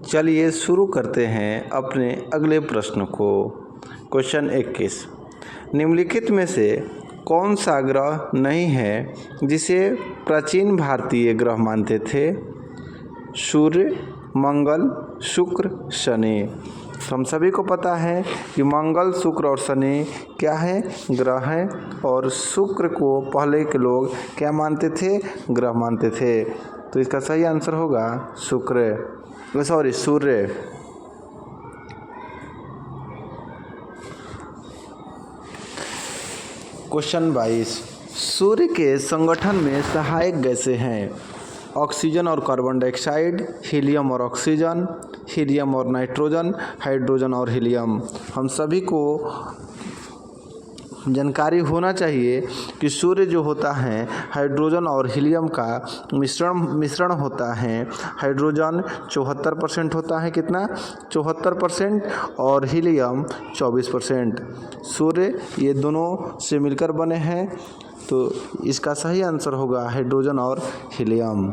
चलिए शुरू करते हैं अपने अगले प्रश्न को। क्वेश्चन 21, निम्नलिखित में से कौन सा ग्रह नहीं है जिसे प्राचीन भारतीय ग्रह मानते थे? सूर्य, मंगल, शुक्र, शनि। हम सभी को पता है कि मंगल, शुक्र और शनि क्या है? ग्रह हैं। और शुक्र को पहले के लोग क्या मानते थे? ग्रह मानते थे। तो इसका सही आंसर होगा सूर्य। क्वेश्चन 22, सूर्य के संगठन में सहायक गैसें हैं? ऑक्सीजन और कार्बन डाइऑक्साइड, हीलियम और ऑक्सीजन, हीलियम और नाइट्रोजन, हाइड्रोजन और हीलियम। हम सभी को जानकारी होना चाहिए कि सूर्य जो होता है हाइड्रोजन और हीलियम का मिश्रण होता है। हाइड्रोजन 74% होता है, कितना? 74%, और हीलियम 24%। सूर्य ये दोनों से मिलकर बने हैं, तो इसका सही आंसर होगा हाइड्रोजन और हीलियम।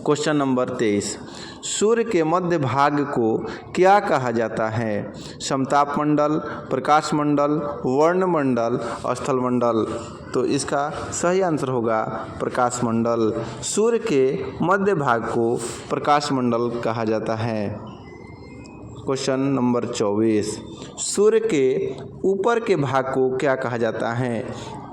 क्वेश्चन नंबर 23, सूर्य के मध्य भाग को क्या कहा जाता है? समताप मंडल, प्रकाश मंडल, वर्णमंडल, स्थल मंडल। तो इसका सही आंसर होगा प्रकाश मंडल। सूर्य के मध्य भाग को प्रकाश मंडल कहा जाता है। क्वेश्चन नंबर 24, सूर्य के ऊपर के भाग को क्या कहा जाता है?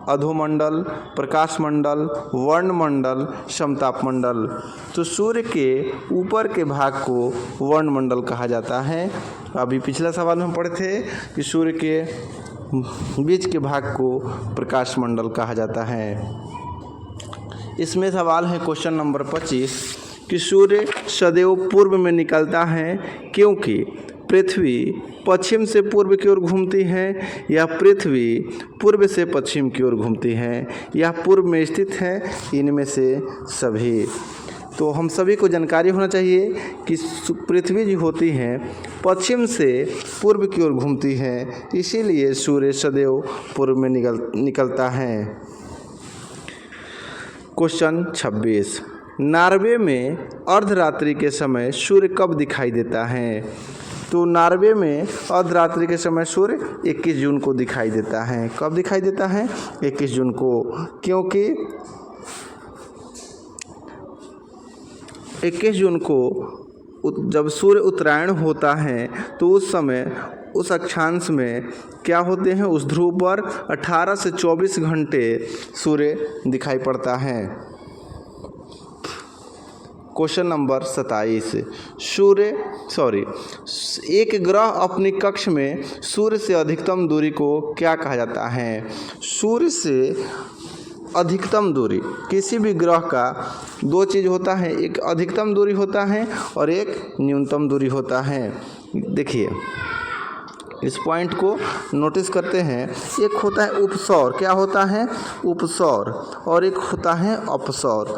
अधोमंडल, प्रकाश मंडल, वर्णमंडल, समताप मंडल। तो सूर्य के ऊपर के भाग को वर्णमंडल कहा जाता है। अभी पिछला सवाल में हम पढ़े थे कि सूर्य के बीच के भाग को प्रकाश मंडल कहा जाता है। इसमें सवाल है क्वेश्चन नंबर 25 कि सूर्य सदैव पूर्व में निकलता है क्योंकि पृथ्वी पश्चिम से पूर्व की ओर घूमती है, या पृथ्वी पूर्व से पश्चिम की ओर घूमती है, या पूर्व में स्थित है, इनमें से सभी। तो हम सभी को जानकारी होना चाहिए कि पृथ्वी जो होती है पश्चिम से पूर्व की ओर घूमती है, इसीलिए सूर्य सदैव पूर्व में निकलता है। क्वेश्चन 26, नॉर्वे में अर्धरात्रि के समय सूर्य कब दिखाई देता है? तो नॉर्वे में अर्धरात्रि के समय सूर्य 21 जून को दिखाई देता है। कब दिखाई देता है? 21 जून को, क्योंकि 21 जून को जब सूर्य उत्तरायण होता है तो उस समय उस अक्षांश में क्या होते हैं? उस ध्रुव पर 18 से 24 घंटे सूर्य दिखाई पड़ता है। क्वेश्चन नंबर 27, एक ग्रह अपनी कक्ष में सूर्य से अधिकतम दूरी को क्या कहा जाता है? सूर्य से अधिकतम दूरी किसी भी ग्रह का दो चीज़ होता है, एक अधिकतम दूरी होता है और एक न्यूनतम दूरी होता है। देखिए इस पॉइंट को नोटिस करते हैं। एक होता है उपसौर, क्या होता है? उपसौर, और एक होता है अपसौर।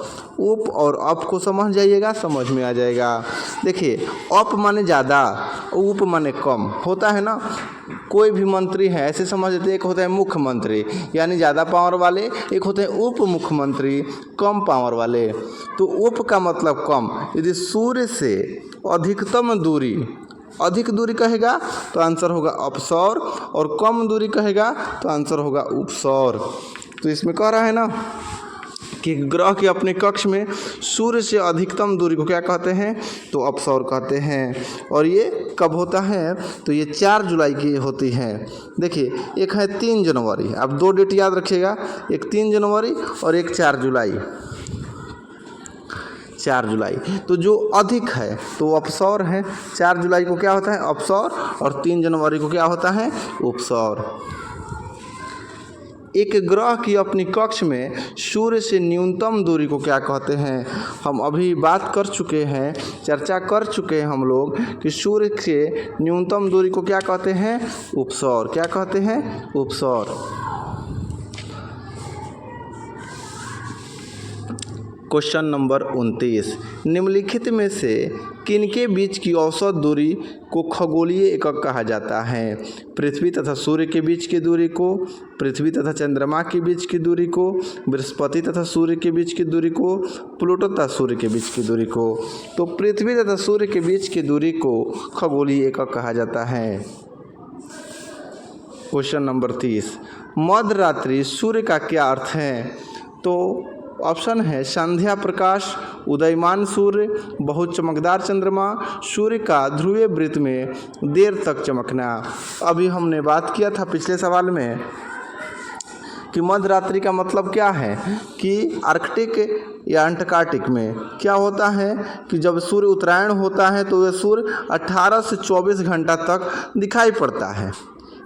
उप और अप को समझ जाइएगा, समझ में आ जाएगा। देखिए अप माने ज़्यादा, उप माने कम होता है ना। कोई भी मंत्री है ऐसे समझ लेते हैं, एक होता है मुख्यमंत्री यानी ज़्यादा पावर वाले, एक होते हैं उप मुख्यमंत्री कम पावर वाले। तो उप का मतलब कम। यदि सूर्य से अधिकतम दूरी, अधिक दूरी कहेगा तो आंसर होगा अपसौर, और कम दूरी कहेगा तो आंसर होगा उपसौर। तो इसमें कह रहा है ना कि ग्रह के अपने कक्ष में सूर्य से अधिकतम दूरी को क्या कहते हैं? तो अपसौर कहते हैं। और ये कब होता है? तो ये 4 जुलाई की होती है। देखिए एक है 3 जनवरी, आप 2 डेट याद रखिएगा, एक 3 जनवरी और एक 4 जुलाई। 4 जुलाई तो जो अधिक है तो अपसौर है। 4 जुलाई को क्या होता है? अपसौर, और 3 जनवरी को क्या होता है? उपसौर। एक ग्रह की अपनी कक्ष में सूर्य से न्यूनतम दूरी को क्या कहते हैं? हम अभी बात कर चुके हैं, चर्चा कर चुके हैं हम लोग कि सूर्य से न्यूनतम दूरी को क्या कहते हैं? उपसौर। क्या कहते हैं? उपसौर। क्वेश्चन नंबर 29, निम्नलिखित में से किनके बीच की औसत दूरी को खगोलीय एकक कहा जाता है? पृथ्वी तथा सूर्य के बीच की दूरी को, पृथ्वी तथा चंद्रमा के बीच की दूरी को, बृहस्पति तथा सूर्य के बीच की दूरी को, प्लूटो तथा सूर्य के बीच की दूरी को। तो पृथ्वी तथा सूर्य के बीच की दूरी को खगोलीय एकक कहा जाता है। क्वेश्चन नंबर 30, मध्य रात्रि सूर्य का क्या अर्थ है? तो ऑप्शन है संध्या प्रकाश, उदयमान सूर्य, बहुत चमकदार चंद्रमा, सूर्य का ध्रुवीय वृत्त में देर तक चमकना। अभी हमने बात किया था पिछले सवाल में कि मध्य रात्रि का मतलब क्या है कि आर्कटिक या अंटार्कटिक में क्या होता है कि जब सूर्य उत्तरायण होता है तो वह सूर्य 18 से 24 घंटा तक दिखाई पड़ता है,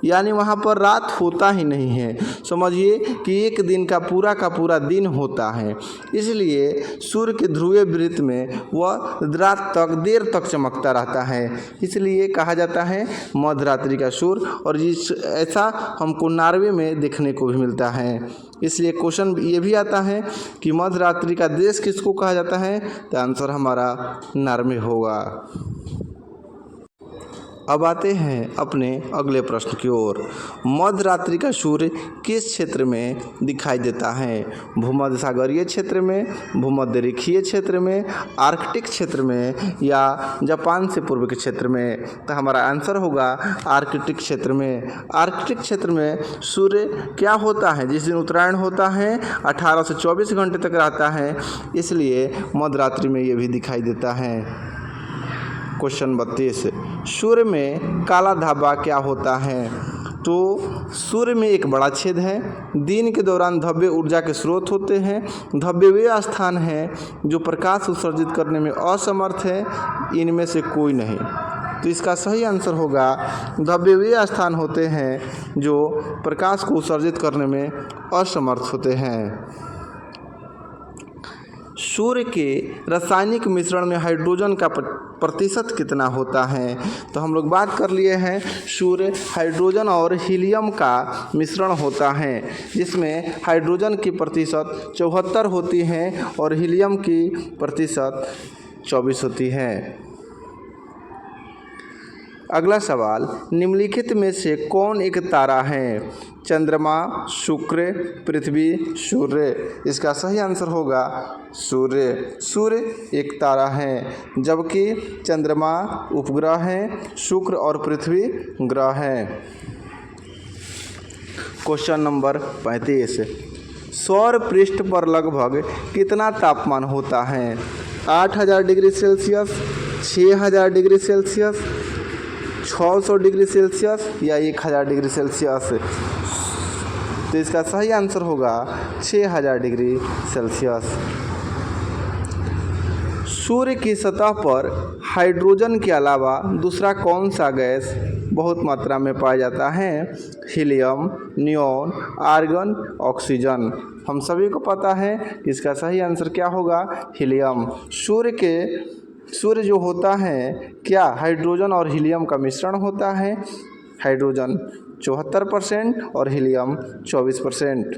यानी वहाँ पर रात होता ही नहीं है। समझिए कि एक दिन का पूरा दिन होता है, इसलिए सूर्य के ध्रुवीय वृत्त में वह रात तक देर तक चमकता रहता है, इसलिए कहा जाता है मध्य रात्रि का सूर्य। और ऐसा हमको नॉर्वे में देखने को भी मिलता है। इसलिए क्वेश्चन ये भी आता है कि मध्य रात्रि का देश किसको कहा जाता है? तो आंसर हमारा नॉर्वे होगा। अब आते हैं अपने अगले प्रश्न की ओर। मध्य रात्रि का सूर्य किस क्षेत्र में दिखाई देता है? भूमध्य सागरीय क्षेत्र में, भूमध्य रेखीय क्षेत्र में, आर्कटिक क्षेत्र में या जापान से पूर्व के क्षेत्र में? तो हमारा आंसर होगा आर्कटिक क्षेत्र में। आर्कटिक क्षेत्र में सूर्य क्या होता है? जिस दिन उत्तरायण होता है 18 से 24 घंटे तक रहता है, इसलिए मध्य रात्रि में ये भी दिखाई देता है। क्वेश्चन 32, सूर्य में काला धब्बा क्या होता है? तो सूर्य में एक बड़ा छेद है। दिन के दौरान धब्बे ऊर्जा के स्रोत होते हैं। धब्बे वे स्थान हैं जो प्रकाश उत्सर्जित करने में असमर्थ है, इनमें से कोई नहीं। तो इसका सही आंसर होगा धब्बे वे स्थान होते हैं जो प्रकाश को उत्सर्जित करने में असमर्थ होते हैं। सूर्य के रासायनिक मिश्रण में हाइड्रोजन का प्रतिशत कितना होता है? तो हम लोग बात कर लिए हैं सूर्य हाइड्रोजन और हीलियम का मिश्रण होता है, जिसमें हाइड्रोजन की प्रतिशत 74 होती है और हीलियम की प्रतिशत 24 होती है। अगला सवाल, निम्नलिखित में से कौन एक तारा है? चंद्रमा, शुक्र, पृथ्वी, सूर्य? इसका सही आंसर होगा सूर्य। सूर्य एक तारा है, जबकि चंद्रमा उपग्रह है, शुक्र और पृथ्वी ग्रह है। क्वेश्चन नंबर 35, सौर पृष्ठ पर लगभग कितना तापमान होता है? 8000 degree Celsius, 6000 degree Celsius, 600 degree Celsius या 1000 डिग्री सेल्सियस? तो इसका सही आंसर होगा 6000 डिग्री सेल्सियस। सूर्य की सतह पर हाइड्रोजन के अलावा दूसरा कौन सा गैस बहुत मात्रा में पाया जाता है? Helium, neon, argon, oxygen? हम सभी को पता है कि इसका सही आंसर क्या होगा? हीलियम। सूर्य जो होता है क्या हाइड्रोजन और हीलियम का मिश्रण होता है। हाइड्रोजन 74% और हीलियम 24%।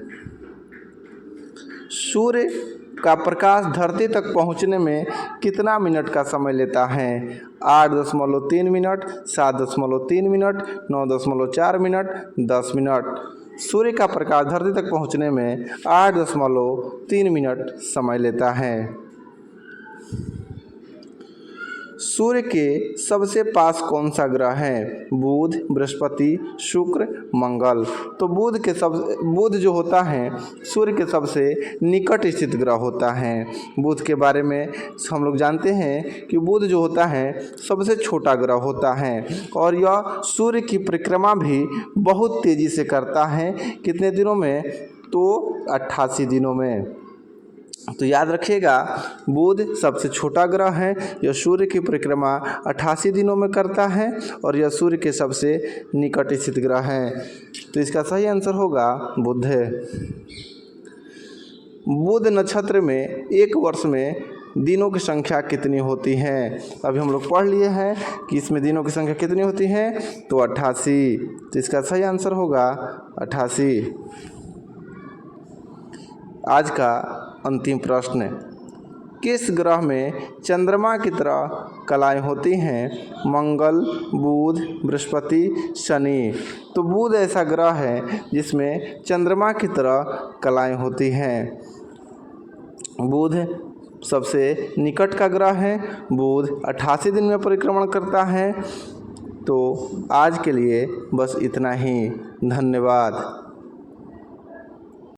सूर्य का प्रकाश धरती तक पहुंचने में कितना मिनट का समय लेता है? 8.3 मिनट, 7.3 मिनट, 9.4 मिनट, 10 मिनट? सूर्य का प्रकाश धरती तक पहुंचने में 8.3 मिनट समय लेता है। सूर्य के सबसे पास कौन सा ग्रह है? बुध, बृहस्पति, शुक्र, मंगल? तो बुध जो होता है सूर्य के सबसे निकट स्थित ग्रह होता है। बुध के बारे में हम लोग जानते हैं कि बुध जो होता है सबसे छोटा ग्रह होता है और यह सूर्य की परिक्रमा भी बहुत तेज़ी से करता है। कितने दिनों में? तो 88 दिनों में। तो याद रखिएगा, बुध सबसे छोटा ग्रह है, यह सूर्य की परिक्रमा 88 दिनों में करता है और यह सूर्य के सबसे निकट स्थित ग्रह है। तो इसका सही आंसर होगा बुध। बुध नक्षत्र में एक वर्ष में दिनों की संख्या कितनी होती है? अभी हम लोग पढ़ लिए हैं कि इसमें दिनों की संख्या कितनी होती है, तो 88। तो इसका सही आंसर होगा 88। आज का अंतिम प्रश्न, किस ग्रह में चंद्रमा की तरह कलाएं होती हैं? मंगल, बुध, बृहस्पति, शनि। तो बुध ऐसा ग्रह है जिसमें चंद्रमा की तरह कलाएं होती हैं। बुध सबसे निकट का ग्रह है। बुध 88 दिन में परिक्रमण करता है। तो आज के लिए बस इतना ही। धन्यवाद।